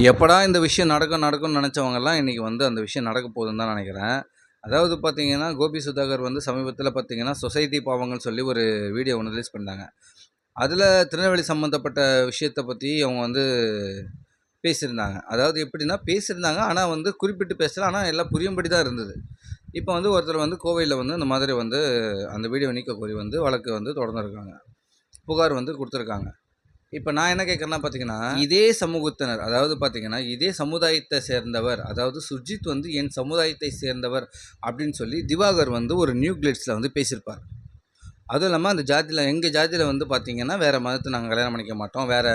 எப்படா இந்த விஷயம் நடக்கும்னு நினச்சவங்கலாம் இன்றைக்கி வந்து அந்த விஷயம் நடக்க போகுதுன்னு தான் நினைக்கிறேன். அதாவது பார்த்தீங்கன்னா, கோபி சுதாகர் வந்து சமீபத்தில பார்த்தீங்கன்னா, சொசைட்டி பாவங்கள்னு சொல்லி ஒரு வீடியோ ஒண்ணு ரிலீஸ் பண்ணாங்க. அதில திருநெல்வேலி சம்மந்தப்பட்ட விஷயத்த பத்தி அவங்க வந்து பேசியிருந்தாங்க. அதாவது எப்படின்னா பேசியிருந்தாங்க. ஆனா வந்து குறிப்பிட்டு பேசல. ஆனா எல்லாம் புரியும்படி தான் இருந்தது. இப்போ வந்து ஒருத்தர் வந்து கோவையில வந்து இந்த மாதிரி வந்து அந்த வீடியோவ நீக்க கோரி வந்து வழக்கு வந்து தொடர்ந்திருக்காங்க. புகார் வந்து குடுத்துருக்காங்க. இப்ப நான் என்ன கேட்கிறேன்னா பார்த்தீங்கன்னா, இதே சமூகத்தினர், அதாவது பார்த்தீங்கன்னா, இதே சமுதாயத்தை சேர்ந்தவர், அதாவது சுர்ஜித் வந்து என் சமுதாயத்தை சேர்ந்தவர் அப்படின்னு சொல்லி திவாகர் வந்து ஒரு நியூ கிளிட்ஸ்ல வந்து பேசியிருப்பார். அதுவும் இல்லாம அந்த ஜாதியில எங்க ஜாதியில வந்து பார்த்தீங்கன்னா, வேற மதத்த நாங்க கல்யாணம் பண்ணிக்க மாட்டோம். வேற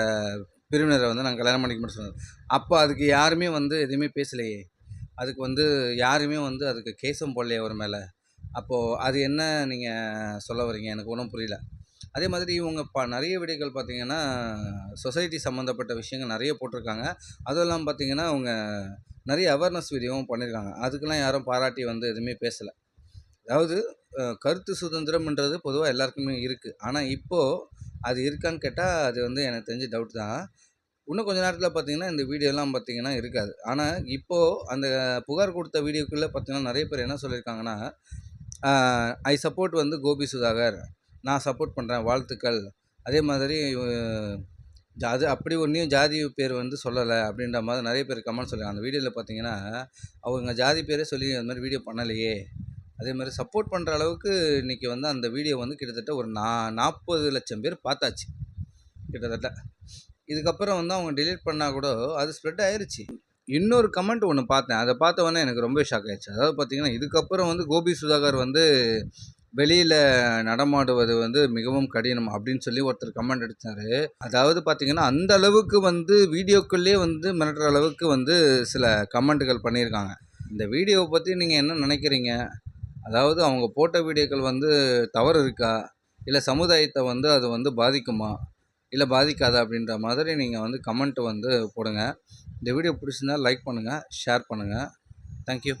பிரிவினரை வந்து நாங்க கல்யாணம் பண்ணிக்க மாட்டோம்னு சொன்னாரு. அப்ப அதுக்கு யாருமே வந்து எதுவுமே பேசலையே! அதுக்கு வந்து யாருமே வந்து அதுக்கு கேஸும் போடலையே அவர் மேல. அப்போ அது என்ன நீங்க சொல்ல வரீங்க? எனக்கு ஒண்ணும் புரியல. அதே மாதிரி இவங்க நெறைய வீடியோக்கள் பார்த்தீங்கன்னா, சொசைட்டி சம்மந்தப்பட்ட விஷயங்கள் நெறைய போட்டிருக்காங்க. அதுவும் இல்லாம பார்த்தீங்கன்னா, அவங்க நெறைய அவேர்னஸ் வீடியோவும் பண்ணியிருக்காங்க. அதுக்கெல்லாம் யாரும் பாராட்டி வந்து எதுவுமே பேசல. அதாவது கருத்து சுதந்திரம்ன்றது பொதுவா எல்லாருக்குமே இருக்கு. ஆனா இப்போ அது இருக்கான்னு கேட்டா, அது வந்து எனக்கு தெரிஞ்சு டவுட் தான். இன்னும் கொஞ்ச நேரத்தில பார்த்தீங்கன்னா, இந்த வீடியோலாம் பார்த்தீங்கன்னா இருக்காது. ஆனா இப்போ அந்த புகார் குடுத்த வீடியோக்குள்ள பார்த்தீங்கன்னா, நெறைய பேர் என்ன சொல்லியிருக்காங்கன்னா, அ ஐ சப்போர்ட் வந்து கோபி சுதாகர். நான் சப்போர்ட் பண்றேன். வாழ்த்துக்கள். அதே மாதிரி அது அப்படி ஒண்ணும் ஜாதி பேர் வந்து சொல்லல அப்படின்ற மாதிரி நெறைய பேர் கமெண்ட் சொல்றாங்க. அந்த வீடியோல பார்த்தீங்கன்னா, அவங்க ஜாதி பேரே சொல்லி அந்த மாரி வீடியோ பண்ணலையே! அதே மாரி சப்போர்ட் பண்ற அளவுக்கு இன்னைக்கு வந்து அந்த வீடியோ வந்து கிட்டத்தட்ட ஒரு 40,00,000 பேர் பார்த்தாச்சு. கிட்டத்தட்ட. இதுக்கப்புறம் வந்து அவங்க டெலீட் பண்ணா கூட அது ஸ்ப்ரெட் ஆயிருச்சு. இன்னொரு கமெண்ட் ஒண்ணு பார்த்தேன். அத பார்த்த உடனே எனக்கு ரொம்பவே ஷாக் ஆயிடுச்சு. அதாவது பார்த்தீங்கன்னா, இதுக்கப்புறம் வந்து கோபி சுதாகர் வந்து வெளியில நடமாடுவது வந்து மிகவும் கடினம் அப்படின்னு சொல்லி ஒருத்தர் கமெண்ட் அடிச்சாரு. அதாவது பார்த்தீங்கன்னா, அந்த அளவுக்கு வந்து வீடியோக்குள்ளயே வந்து மிரட்டுற அளவுக்கு வந்து சில கமெண்ட்டுகள் பண்ணியிருக்காங்க. இந்த வீடியோவ பத்தி நீங்க என்ன நினைக்கிறீங்க? அதாவது அவங்க போட்ட வீடியோக்கள் வந்து தவறு இருக்கா? இல்ல சமுதாயத்த வந்து அது வந்து பாதிக்குமா? இல்ல பாதிக்காதா? அப்படின்ற மாதிரி நீங்க வந்து கமெண்ட் வந்து போடுங்க. இந்த வீடியோ பிடிச்சிருந்தா லைக் பண்ணுங்க, ஷேர் பண்ணுங்க. Thank you.